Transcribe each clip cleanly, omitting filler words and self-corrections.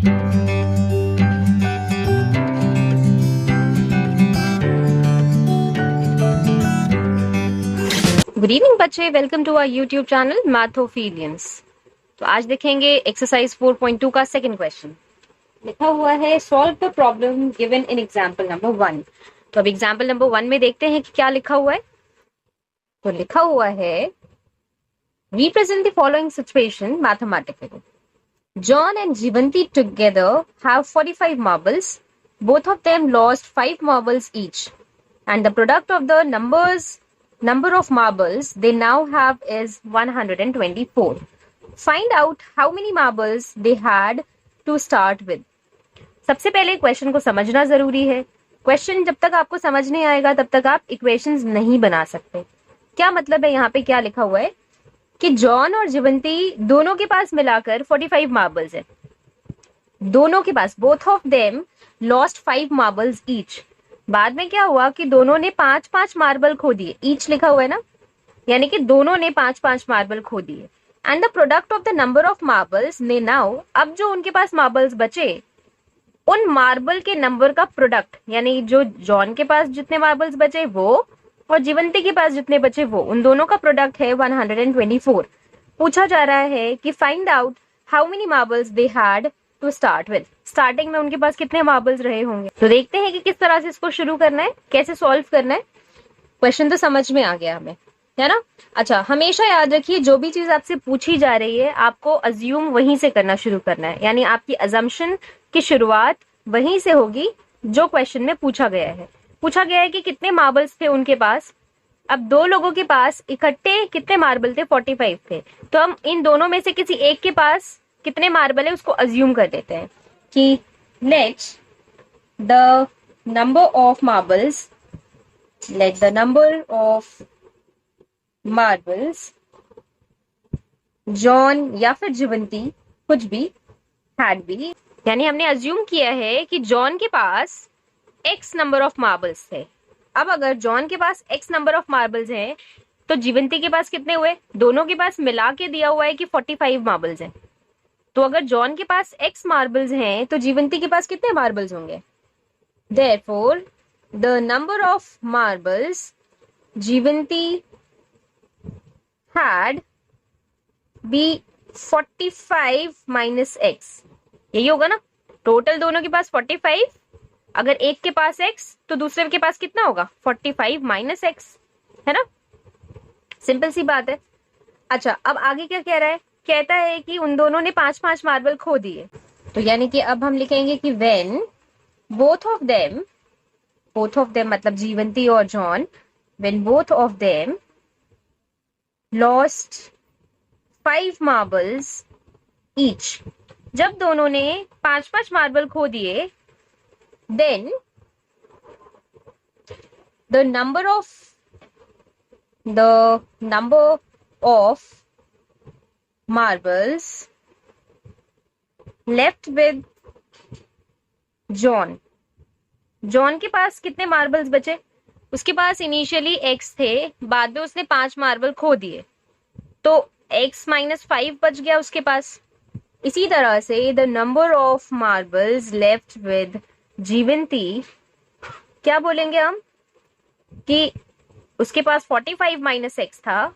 Good evening बच्चे, welcome to our YouTube channel Mathophilians. तो आज देखेंगे एक्सरसाइज 4.2 का सेकंड क्वेश्चन। लिखा हुआ है solve the problem given in example number 1। तो अब एग्जांपल नंबर 1 में देखते हैं कि क्या लिखा हुआ है। तो लिखा हुआ है represent the following situation mathematically. John and Jivanti together have 45 marbles. Both of them lost 5 marbles each. And the product of the number of marbles they now have is 124. Find out how many marbles they had to start with. सबसे पहले question को समझना जरूरी है। Question जब तक आपको समझ नहीं आएगा तब तक आप इक्वेशंस नहीं बना सकते। क्या मतलब है, यहाँ पे क्या लिखा हुआ है कि जॉन और जीवंती दोनों के पास मिलाकर 45 मार्बल्स है। दोनों के पास, both of them lost 5 marbles each. बाद में क्या हुआ कि दोनों ने 5-5 मार्बल खो दिए। ईच लिखा हुआ है ना, यानी कि दोनों ने 5-5 मार्बल खो दिए। And the product of the number of marbles ने नाउ, अब जो उनके पास मार्बल्स बचे उन मार्बल के नंबर का प्रोडक्ट, यानी जो जॉन के पास जितने मार्बल्स बचे वो और जीवंती के पास जितने बचे वो, उन दोनों का प्रोडक्ट है 124। पूछा जा रहा है कि find out how many marbles they had to start with. Starting में उनके पास कितने मार्बल्स रहे होंगे। तो देखते हैं कि किस तरह से इसको शुरू करना है, कैसे सॉल्व करना है। क्वेश्चन तो समझ में आ गया हमें, है ना। अच्छा, हमेशा याद रखिए जो भी चीज आपसे पूछी जा रही है आपको अज्यूम वहीं से करना शुरू करना है, यानी आपकी अजम्पशन की शुरुआत वहीं से होगी जो क्वेश्चन में पूछा गया है। पूछा गया है कि कितने मार्बल्स थे उनके पास। अब दो लोगों के पास इकट्ठे कितने मार्बल थे, 45 थे। तो हम इन दोनों में से किसी एक के पास कितने मार्बल है उसको अज्यूम कर देते हैं कि let the number of marbles, let the number of marbles John या फिर जीवंती कुछ भी हैड बी, यानी हमने अज्यूम किया है कि जॉन के पास x नंबर ऑफ मार्बल्स थे। अब अगर जॉन के पास x नंबर ऑफ मार्बल्स हैं तो जीवंती के पास कितने हुए, दोनों के पास मिला के दिया हुआ है कि 45 मार्बल्स हैं। तो अगर जॉन के पास x मार्बल्स हैं तो जीवंती के पास कितने मार्बल्स होंगे। Therefore, the number of marbles जीवंती had be 45 minus x। यही होगा ना, टोटल दोनों के पास 45, अगर एक के पास x तो दूसरे के पास कितना होगा 45 माइनस x, है ना। सिंपल सी बात है। अच्छा, अब आगे क्या कह रहा है, कहता है कि उन दोनों ने 5-5 मार्बल खो दिए। तो यानी कि अब हम लिखेंगे कि व्हेन बोथ ऑफ देम मतलब जीवंती और John, when both of them lost 5 marbles each, जब दोनों ने 5-5 मार्बल खो दिए, then the number of marbles left with John। John के पास कितने मार्बल्स बचे, उसके पास इनिशियली x थे, बाद में उसने 5 मार्बल खो दिए तो x माइनस 5 बच गया उसके पास। इसी तरह से the number of marbles left with Jeevanti, क्या बोलेंगे हम कि उसके पास 45 माइनस एक्स था,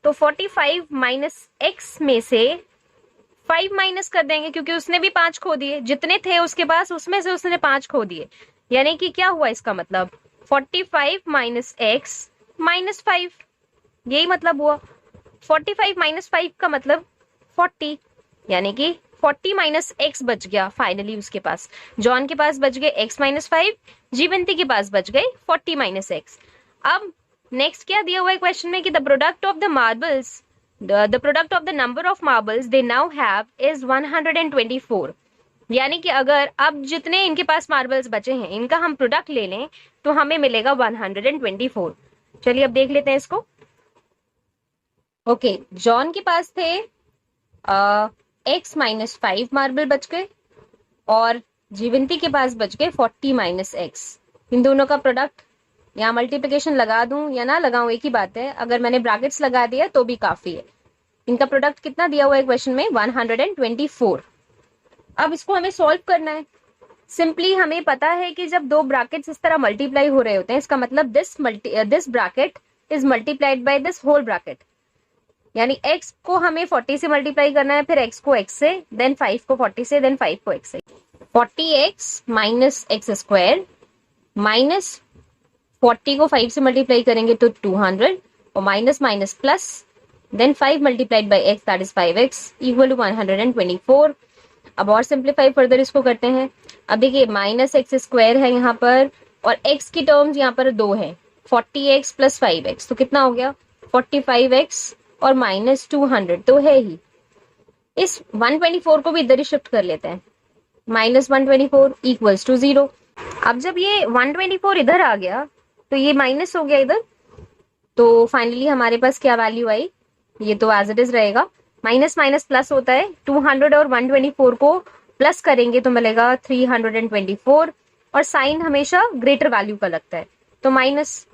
तो 45 माइनस एक्स में से 5 माइनस कर देंगे क्योंकि उसने भी 5 खो दिए। जितने थे उसके पास उसमें से उसने 5 खो दिए, यानी कि क्या हुआ इसका मतलब 45 माइनस एक्स माइनस 5, यही मतलब हुआ। 45 माइनस 5 का मतलब 40, यानी कि 40 माइनस एक्स बच गया फाइनली उसके पास। जॉन के पास बच गए x माइनस 5, जीवंती के पास बच गए 40 माइनस एक्स। अब नेक्स्ट क्या दिया हुआ है क्वेश्चन में कि the product of the marbles, the product of the number of marbles they now have is 124। यानी कि अगर अब जितने इनके पास मार्बल्स बचे हैं इनका हम प्रोडक्ट ले लें तो हमें मिलेगा 124। चलिए अब देख लेते हैं इसको। ओके, जॉन के पास थे x माइनस 5 मार्बल बच गए और जीवंती के पास बच गए 40 माइनस एक्स। इन दोनों का प्रोडक्ट, यहाँ मल्टीप्लिकेशन लगा दूं या ना लगाऊं एक ही बात है, अगर मैंने ब्रैकेट्स लगा दिया तो भी काफी है। इनका प्रोडक्ट कितना दिया हुआ है क्वेश्चन में 124। अब इसको हमें सॉल्व करना है। सिंपली हमें पता है कि जब दो ब्रैकेट्स इस तरह मल्टीप्लाई हो रहे होते हैं, इसका मतलब this bracket is multiplied by this whole bracket. यानी x को हमें 40 से मल्टीप्लाई करना है, फिर x को x से, देन 5 को 40 से, देन 5 को x से। 40x minus x square minus 40 को 5 से मल्टीप्लाई करेंगे तो 200, और minus minus plus, then 5 multiplied by x that is 5x equal to 124। अब और सिंप्लीफाई फर्दर इसको करते हैं। अब देखिए माइनस एक्स स्क्वायर है यहाँ पर, और x की टर्म्स यहाँ पर दो है, 40x प्लस 5x, तो कितना हो गया 45x, और माइनस 200 तो है ही। इस 124 को भी इधर ही शिफ्ट कर लेते हैं, माइनस 124 इक्वल्स टू 0। अब जब ये 124 इधर आ गया तो ये माइनस हो गया इधर, तो फाइनली हमारे पास क्या वैल्यू आई, ये तो एज इट इज रहेगा। माइनस माइनस प्लस होता है, 200 और 124 को प्लस करेंगे तो मिलेगा 324, और साइन हमेशा ग्रेटर वैल्यू का लगता है, तो माइनस।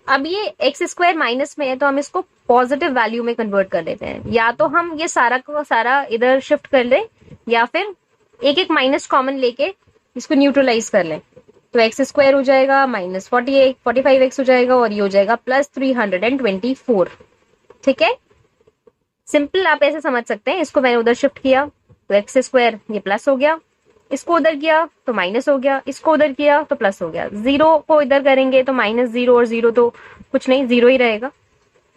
अब ये एक्स स्क्वायर माइनस में है तो हम इसको पॉजिटिव वैल्यू में कन्वर्ट कर लेते हैं। या तो हम ये सारा का सारा इधर शिफ्ट कर लें, या फिर एक एक माइनस कॉमन लेके इसको न्यूट्रलाइज कर लें। तो एक्स स्क्वायर हो जाएगा माइनस 45x हो जाएगा, और ये हो जाएगा प्लस 324। ठीक है, सिंपल आप ऐसे समझ सकते हैं। इसको मैंने उधर शिफ्ट किया तो एक्स स्क्वायर ये प्लस हो गया, इसको उधर किया तो माइनस हो गया, इसको उधर किया तो प्लस हो गया, जीरो को इधर करेंगे तो माइनस जीरो, और जीरो तो कुछ नहीं, जीरो ही रहेगा।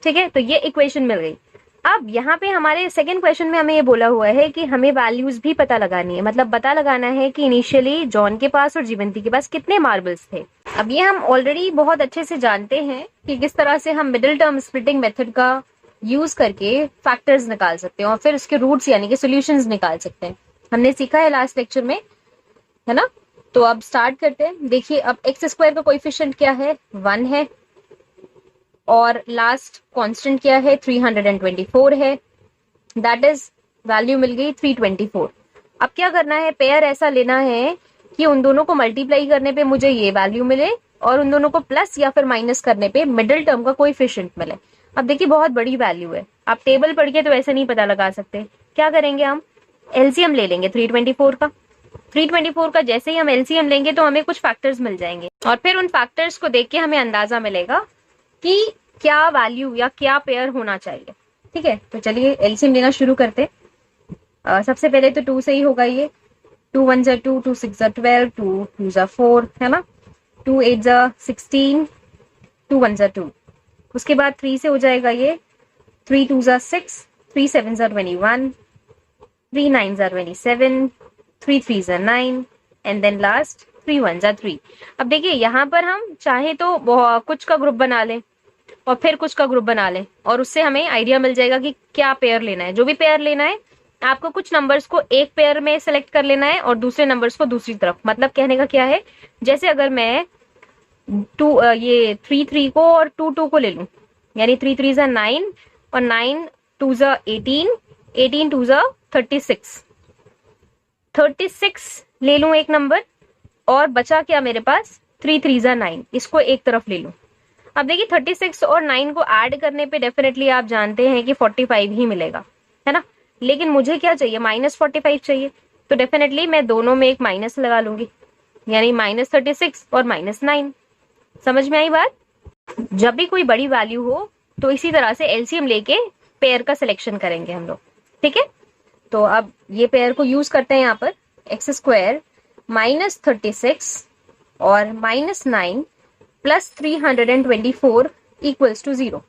ठीक है, तो ये इक्वेशन मिल गई। अब यहाँ पे हमारे सेकंड क्वेश्चन में हमें ये बोला हुआ है कि हमें वैल्यूज भी पता लगानी है, मतलब पता लगाना है कि इनिशियली जॉन के पास और जीवंती के पास कितने मार्बल्स थे। अब ये हम ऑलरेडी बहुत अच्छे से जानते हैं कि किस तरह से हम मिडिल टर्म स्प्लिटिंग मेथड का यूज करके फैक्टर्स निकाल सकते हैं और फिर उसके रूट्स यानी कि सॉल्यूशंस निकाल सकते हैं। हमने सीखा है लास्ट लेक्चर में, है ना। तो अब स्टार्ट करते हैं। देखिए अब एक्स स्क्वायर का कोएफिशिएंट क्या है, 1 है, और लास्ट कांस्टेंट क्या है, 324 है, दैट इज वैल्यू मिल गई 324। अब क्या करना है, पेयर ऐसा लेना है कि उन दोनों को मल्टीप्लाई करने पे मुझे ये वैल्यू मिले, और उन दोनों को प्लस या फिर माइनस करने पे मिडिल टर्म का कोएफिशिएंट मिले। अब देखिए बहुत बड़ी वैल्यू है, आप टेबल पढ़ के तो ऐसे नहीं पता लगा सकते। क्या करेंगे, हम एलसीएम ले लेंगे 324 का। 324 का जैसे ही हम एलसीएम लेंगे तो हमें कुछ फैक्टर्स मिल जाएंगे, और फिर उन फैक्टर्स को देख के हमें अंदाजा मिलेगा कि क्या वैल्यू या क्या पेयर होना चाहिए। ठीक है, तो चलिए एलसीएम लेना शुरू करते। सबसे पहले तो 2 से ही होगा ये, 2 1 जा 2, 2 6 जा 12, 2 2 जा 4, है ना, 2 8 जा 16, 2 1 जा 2। उसके बाद 3 से हो जाएगा ये, 3 2 जा 6, 3 7 जा 21, 3 9 जा 27, 3 3 जा 9, एंड देन लास्ट 3 1 जा 3। अब देखिए यहाँ पर हम चाहे तो कुछ का ग्रुप बना लें और फिर कुछ का ग्रुप बना लें, और उससे हमें आइडिया मिल जाएगा कि क्या पेयर लेना है। जो भी पेयर लेना है आपको कुछ नंबर्स को एक पेयर में सेलेक्ट कर लेना है और दूसरे नंबर्स को दूसरी तरफ। मतलब कहने का क्या है, जैसे अगर मैं ये 3 3 को और 2 2 को ले लूं, यानी 3 3 जा 9, और 9 2 जा 18, 18 2 जा 36, 36 ले लूं एक नंबर, और बचा क्या मेरे पास, 3 3 जा 9, इसको एक तरफ ले लूं। अब देखिए 36 और 9 को ऐड करने पे डेफिनेटली आप जानते हैं कि 45 ही मिलेगा, है ना। लेकिन मुझे क्या चाहिए, -45 चाहिए, तो डेफिनेटली मैं दोनों में एक माइनस लगा लूंगी, यानी -36 और -9। समझ में आई बात। जब भी कोई बड़ी वैल्यू हो तो इसी तरह से एलसीएम लेके पेयर का सिलेक्शन करेंगे हम लोग। ठीक है, तो अब ये पेयर को यूज करते हैं यहाँ पर, एक्स स्क्वायर -36 और -9 प्लस 324 इक्वल्स टू 0।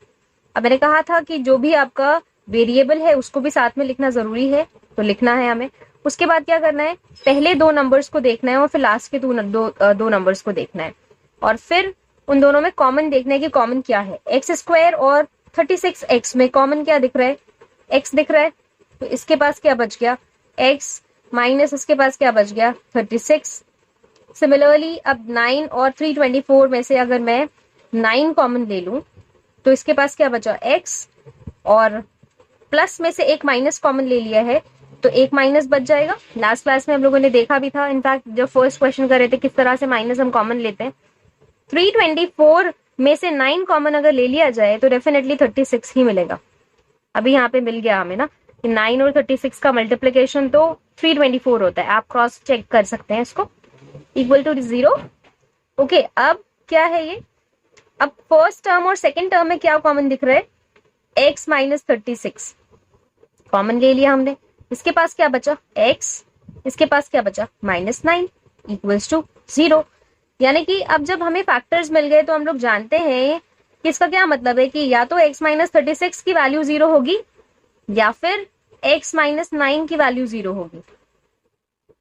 अब मैंने कहा था कि जो भी आपका वेरिएबल है उसको भी साथ में लिखना जरूरी है, तो लिखना है हमें। उसके बाद क्या करना है, पहले दो नंबर्स को देखना है और फिर लास्ट के दो नंबर्स को देखना है, और फिर उन दोनों में कॉमन देखना है कि कॉमन क्या है। एक्स स्क्वायर और 36x में कॉमन क्या दिख रहा है, x दिख रहा है, तो इसके पास क्या बच गया, x माइनस इसके पास क्या बच गया, 36। सिमिलरली अब 9 और 324 में से अगर मैं 9 कॉमन ले लूं तो इसके पास क्या बचा, x, और प्लस में से एक माइनस कॉमन ले लिया है तो एक माइनस बच जाएगा। लास्ट क्लास में हम लोगों ने देखा भी था, इनफैक्ट जब फर्स्ट क्वेश्चन कर रहे थे किस तरह से माइनस हम कॉमन लेते हैं। 324 में से 9 कॉमन अगर ले लिया जाए तो डेफिनेटली 36 ही मिलेगा। अभी यहाँ पे मिल गया हमें ना, कि 9 और 36 का मल्टीप्लीकेशन तो 324 होता है, आप क्रॉस चेक कर सकते हैं इसको, इक्वल टू 0। ओके, अब क्या है ये, अब फर्स्ट टर्म और सेकेंड टर्म में क्या कॉमन दिख रहा है, x माइनस 36 कॉमन ले लिया हमने, इसके पास क्या बचा x, इसके पास क्या बचा -9 इक्वल्स टू 0। यानी कि अब जब हमें फैक्टर्स मिल गए तो हम लोग जानते हैं कि इसका क्या मतलब है कि या तो x माइनस 36 की वैल्यू 0 होगी या फिर x माइनस 9 की वैल्यू 0 होगी।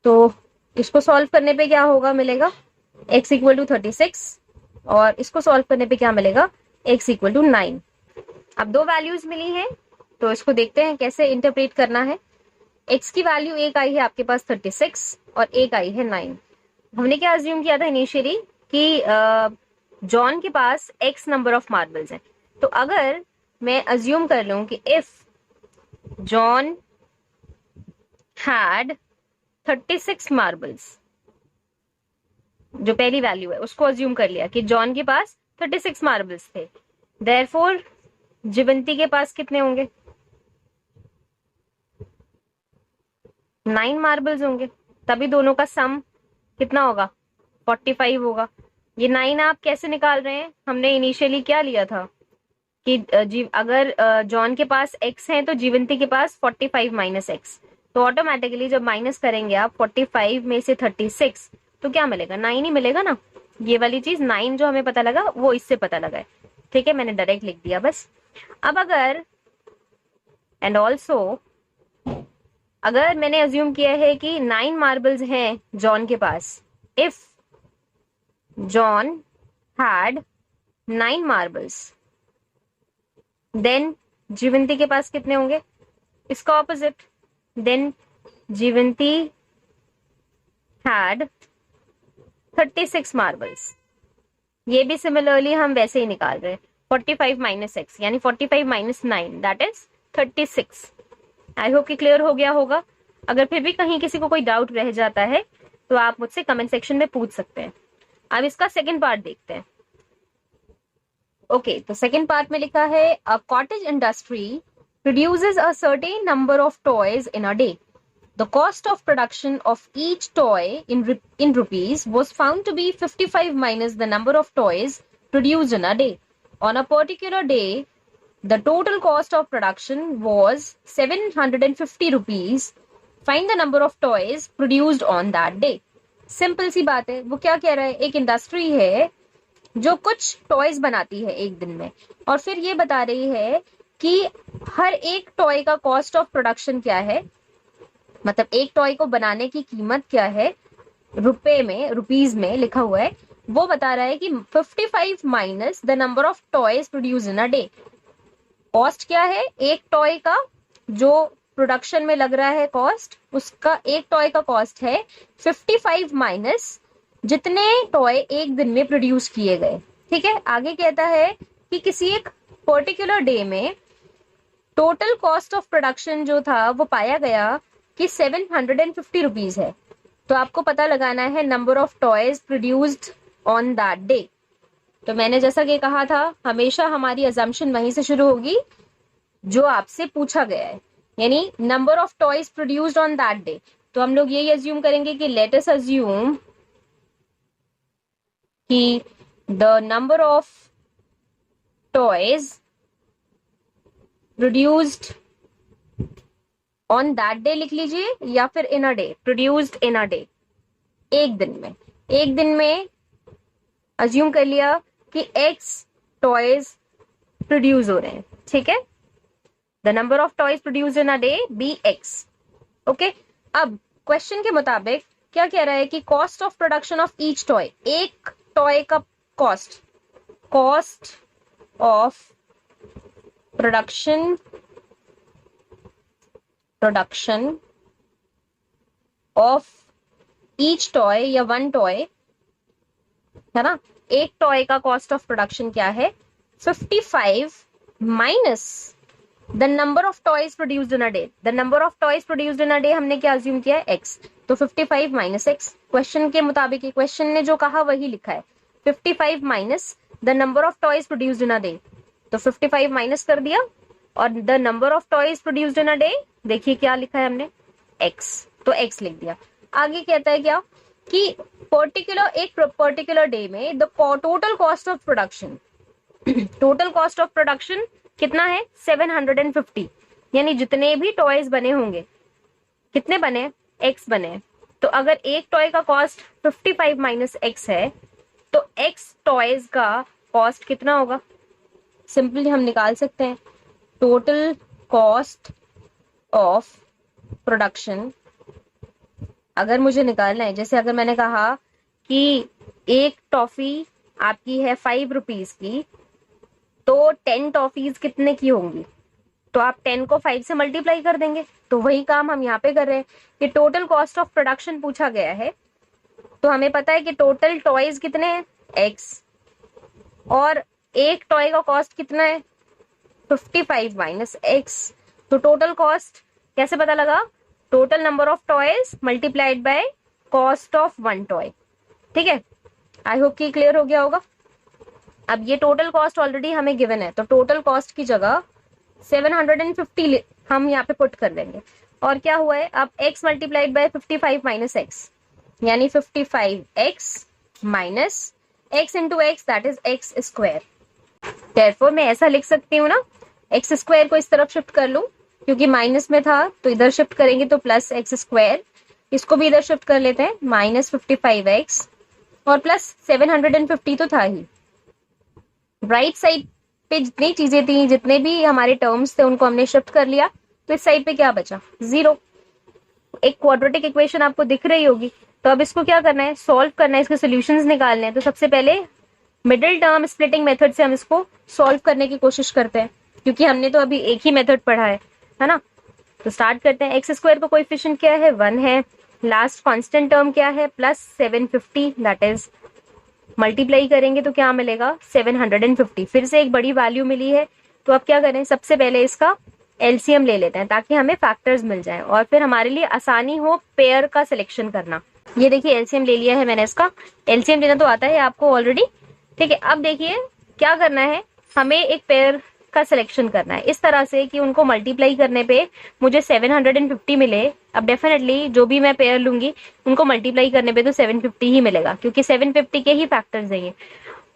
तो इसको सॉल्व करने पे क्या होगा, मिलेगा x इक्वल टू 36 और इसको सॉल्व करने पे क्या मिलेगा, x इक्वल टू 9। अब दो वैल्यूज मिली हैं तो इसको देखते हैं कैसे इंटरप्रेट करना है। x की वैल्यू एक आई है आपके पास 36 और एक आई है 9। हमने क्या अज्यूम किया था इनिशियली कि जॉन के पास x नंबर ऑफ मार्बल्स हैं। तो अगर मैं अज्यूम कर लूं कि इफ जॉन हैड 36 मार्बल्स, जो पहली वैल्यू है उसको अज्यूम कर लिया कि जॉन के पास 36 मार्बल्स थे, देयरफॉर जीवंती के पास कितने होंगे, 9 मार्बल्स होंगे, तभी दोनों का सम कितना होगा, 45 होगा। ये 9 आप कैसे निकाल रहे हैं, हमने इनिशियली क्या लिया था कि अगर जॉन के पास x है तो जीवंती के पास 45 माइनस एक्स, तो ऑटोमेटिकली जब माइनस करेंगे आप 45 में से 36 तो क्या मिलेगा, 9 ही मिलेगा ना। ये वाली चीज 9 जो हमें पता लगा वो इससे पता लगा है, ठीक है, मैंने डायरेक्ट लिख दिया बस। अब अगर एंड ऑल्सो अगर मैंने अज्यूम किया है कि 9 मार्बल्स हैं जॉन के पास, if John had 9 marbles then Jeevanti के पास कितने होंगे, इसका opposite, then Jeevanti had 36 marbles. ये भी सिमिलरली हम वैसे ही निकाल रहे हैं, 45 माइनस एक्स यानी 45 minus 9 that is 36। I hope कि क्लियर हो गया होगा। अगर फिर भी कहीं किसी को कोई डाउट रह जाता है तो आप मुझसे कमेंट सेक्शन में पूछ सकते हैं। अब इसका सेकंड पार्ट देखते हैं। ओके, तो सेकंड पार्ट में लिखा है a cottage industry produces a certain number of toys in a day. The cost of production of each toy in rupees was found to be 55 minus the number of toys produced in a day. On a particular day, the total cost of production was 750 rupees. Find the number of toys produced on that day. Simple सी बात है, वो क्या कह रहा है, एक industry है जो कुछ टॉयज बनाती है एक दिन में और फिर ये बता रही है कि हर एक टॉय का कॉस्ट ऑफ प्रोडक्शन क्या है, मतलब एक टॉय को बनाने की कीमत क्या है, रुपए में, रुपीज में लिखा हुआ है, वो बता रहा है कि 55 minus the number of toys produce in a day. Cost क्या है एक टॉय का, जो प्रोडक्शन में लग रहा है कॉस्ट, उसका एक टॉय का कॉस्ट है 55 माइनस जितने टॉय एक दिन में प्रोड्यूस किए गए। ठीक है, आगे कहता है कि किसी एक पर्टिकुलर डे में टोटल कॉस्ट ऑफ प्रोडक्शन जो था वो पाया गया कि 750 रुपीज है। तो आपको पता लगाना है number of toys produced on that day. तो मैंने जैसा कि कहा था, हमेशा हमारी अजम्पशन वहीं से शुरू होगी जो आपसे पूछा गया है, यानी number of toys produced on that day. तो हम लोग यही अज्यूम करेंगे कि लेट अस अज्यूम कि the number of toys produced on that day लिख लीजिए या फिर in a day, produced in a day, एक दिन में। एक दिन में अज्यूम कर लिया कि x टॉयज प्रोड्यूस हो रहे हैं, ठीक है, the number of toys produced in a day be x। Okay, अब क्वेश्चन के मुताबिक क्या कह रहा है कि cost of production of each toy, एक टॉय का cost, cost of production of each toy या वन टॉय है ना, एक टॉय का कॉस्ट ऑफ प्रोडक्शन क्या है 55 minus the number of toys produced in a day. The number of toys produced in a day हमने क्या अज्यूम किया है x, तो 55 माइनस x। क्वेश्चन के मुताबिक क्वेश्चन ने जो कहा वही लिखा है, 55 minus the number of toys produced in a day. तो 55 माइनस कर दिया और the number of toys produced in a day, देखिए क्या लिखा है हमने, x, तो x लिख दिया। आगे कहता है क्या कि एक पर्टिकुलर डे में the total cost of production, total cost of production कितना है 750, यानी जितने भी टॉयज बने होंगे, कितने बने, x बने। तो अगर एक टॉय का कॉस्ट 55 माइनस x है, तो x टॉयज का कॉस्ट कितना होगा, सिंपली हम निकाल सकते हैं, टोटल कॉस्ट ऑफ प्रोडक्शन अगर मुझे निकालना है, जैसे अगर मैंने कहा कि एक टॉफी आपकी है 5 रुपीज की, तो 10 टॉफीज कितने की होंगी, तो आप 10 को 5 से मल्टीप्लाई कर देंगे। तो वही काम हम यहाँ पे कर रहे हैं कि टोटल कॉस्ट ऑफ प्रोडक्शन पूछा गया है, तो हमें पता है कि टोटल टॉयज कितने हैं x, और एक टॉय का कॉस्ट कितना है 55 माइनस x। तो टोटल कॉस्ट कैसे पता लगा, total number of toys multiplied by cost of one toy. ठीक है, आई होप कि क्लियर हो गया होगा। अब ये टोटल कॉस्ट ऑलरेडी हमें गिवन है, तो टोटल कॉस्ट की जगह 750 हम यहाँ पे पुट कर देंगे। और क्या हुआ है, अब x multiplied by 55 minus x, यानी 55x minus x into x, that is x square. Therefore मैं ऐसा लिख सकती हूँ ना, x स्क्वायर को इस तरफ शिफ्ट कर लूं, क्योंकि माइनस में था तो इधर शिफ्ट करेंगे तो प्लस x स्क्वायर, इसको भी इधर शिफ्ट कर लेते हैं, माइनस 55x और प्लस 750 तो था ही। राइट साइड पे जितनी चीजें थी, जितने भी हमारे टर्म्स थे, उनको हमने शिफ्ट कर लिया, तो इस साइड पे क्या बचा, 0। एक क्वाड्रेटिक इक्वेशन आपको दिख रही होगी, तो अब इसको क्या करना है, सॉल्व करना है, इसके सॉल्यूशंस निकालने हैं। तो सबसे पहले मिडिल टर्म स्प्लिटिंग मेथड से हम इसको सॉल्व करने की कोशिश करते हैं, क्योंकि हमने तो अभी एक ही मेथड पढ़ा है ना। तो स्टार्ट करते हैं। एक्स स्क्वायर का कोएफिशिएंट क्या है, 1 है। लास्ट कांस्टेंट टर्म क्या है, प्लस 750, दैट इज मल्टीप्लाई करेंगे तो क्या मिलेगा 750। फिर से एक बड़ी वैल्यू मिली है, तो अब क्या करें, सबसे पहले इसका एलसीएम ले लेते हैं ताकि हमें फैक्टर्स मिल जाएं और फिर हमारे लिए आसानी हो पेयर का सिलेक्शन करना। ये देखिए एलसीएम ले लिया है मैंने, इसका एलसीएम लेना तो आता है आपको ऑलरेडी। ठीक है, अब देखिए क्या करना है, हमें एक पेयर का सिलेक्शन करना है इस तरह से कि उनको मल्टीप्लाई करने पे मुझे 750 मिले। अब डेफिनेटली जो भी मैं पेयर लूंगी उनको मल्टीप्लाई करने पे तो 750 ही मिलेगा, क्योंकि 750 के ही फैक्टर्स हैं ये।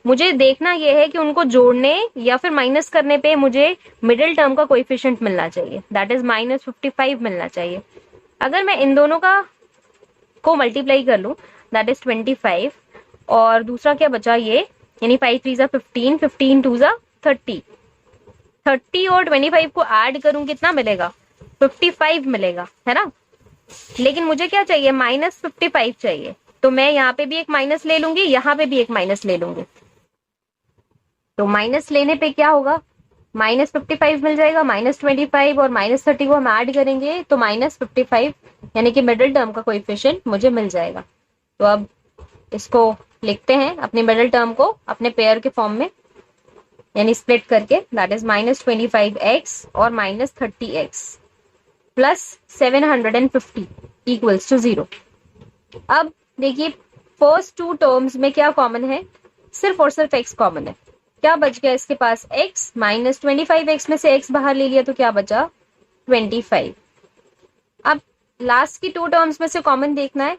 मुझे देखना ये है कि उनको जोड़ने या फिर माइनस करने पे मुझे मिडिल टर्म का कोएफिशिएंट मिलना चाहिए, दैट इज -55 मिलना चाहिए। अगर मैं इन दोनों का को मल्टीप्लाई कर लूं, दैट इज 25, और दूसरा क्या बचा ये, यानी 5 3 जा 15, 15 2 जा 30, 30 और 25 को ऐड करूं कितना मिलेगा, 55 मिलेगा, है ना। लेकिन मुझे क्या चाहिए, -55 चाहिए, तो मैं यहाँ पे भी एक माइनस ले लूंगी, यहाँ पे भी एक माइनस ले लूंगी। तो माइनस लेने पे क्या होगा, -55 मिल जाएगा, -25 और -30 को हम ऐड करेंगे तो -55, यानी कि मिडिल टर्म का कोएफिशिएंट मुझे मिल जाएगा। तो अब इसको लिखते हैं अपने मिडिल टर्म को अपने पेयर के फॉर्म में, यानी स्प्लिट करके, दैट इज -25x और -30x प्लस 750 इक्वल्स टू 0। अब देखिए फर्स्ट टू टर्म्स में क्या कॉमन है, सिर्फ और सिर्फ x कॉमन है। क्या बच गया इसके पास, x, -25x में से x बाहर ले लिया तो क्या बचा 25। अब लास्ट की टू टर्म्स में से कॉमन देखना है,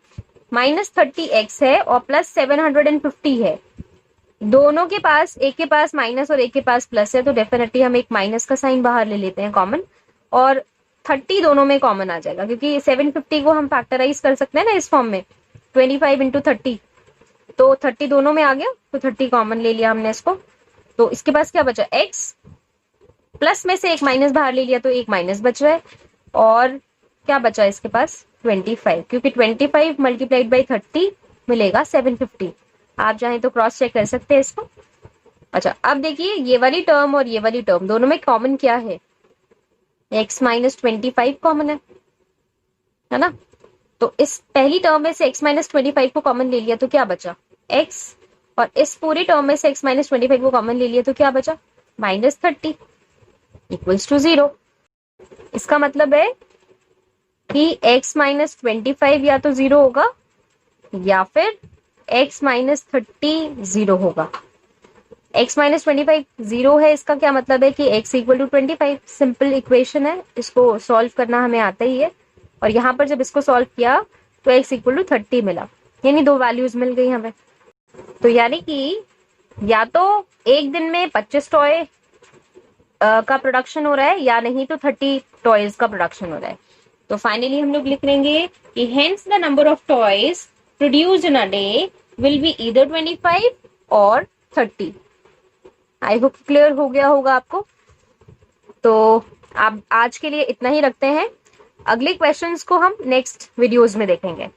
-30x है और प्लस 750 है। दोनों के पास, एक के पास माइनस और एक के पास प्लस है, तो डेफिनेटली हम एक माइनस का साइन बाहर ले लेते हैं कॉमन, और 30 दोनों में कॉमन आ जाएगा, क्योंकि 750 को हम फैक्टराइज कर सकते हैं ना इस फॉर्म में, 25 इंटू 30, तो 30 दोनों में आ गया, तो 30 कॉमन ले लिया हमने इसको। तो इसके पास क्या बचा, x, प्लस में से एक माइनस बाहर ले लिया तो एक माइनस बच रहा है, और क्या बचा इसके पास 25, क्योंकि 25 मल्टीप्लाइड बाई 30 मिलेगा 750। आप चाहें तो क्रॉस चेक कर सकते हैं इसको। अच्छा अब देखिए ये वाली टर्म और ये वाली टर्म दोनों में कॉमन क्या है, x -25 कॉमन है ना। तो इस पहली टर्म में से x -25 को कॉमन ले लिया तो क्या बचा x, और इस पूरी टर्म में से x -25 को कॉमन ले लिया तो क्या बचा -30 इक्वल्स टू 0। इसका मतलब है कि x -25 या तो 0 होगा या फिर x -30 0 होगा। x माइनस 25 0 है, इसका क्या मतलब है कि x equal to 25। Simple equation है, इसको सॉल्व करना हमें आता ही है। और यहाँ पर जब इसको सॉल्व किया तो x इक्वल टू 30 मिला, यानी दो वैल्यूज मिल गई हमें। तो यानी कि या तो एक दिन में 25 टॉय का प्रोडक्शन हो रहा है, या नहीं तो 30 टॉयज का प्रोडक्शन हो रहा है। तो फाइनली हम लोग लिख लेंगे कि hence the number of toys produced in a day will be either 25 और 30। आई होप क्लियर हो गया होगा आपको। तो आप आज के लिए इतना ही रखते हैं, अगले क्वेश्चंस को हम नेक्स्ट वीडियोस में देखेंगे।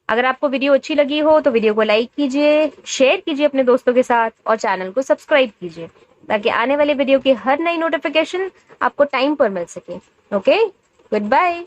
अगर आपको वीडियो अच्छी लगी हो तो वीडियो को लाइक कीजिए, शेयर कीजिए अपने दोस्तों के साथ और चैनल को सब्सक्राइब कीजिए, ताकि आने वाले वीडियो की हर नई नोटिफिकेशन आपको टाइम पर मिल सके। Okay, good bye.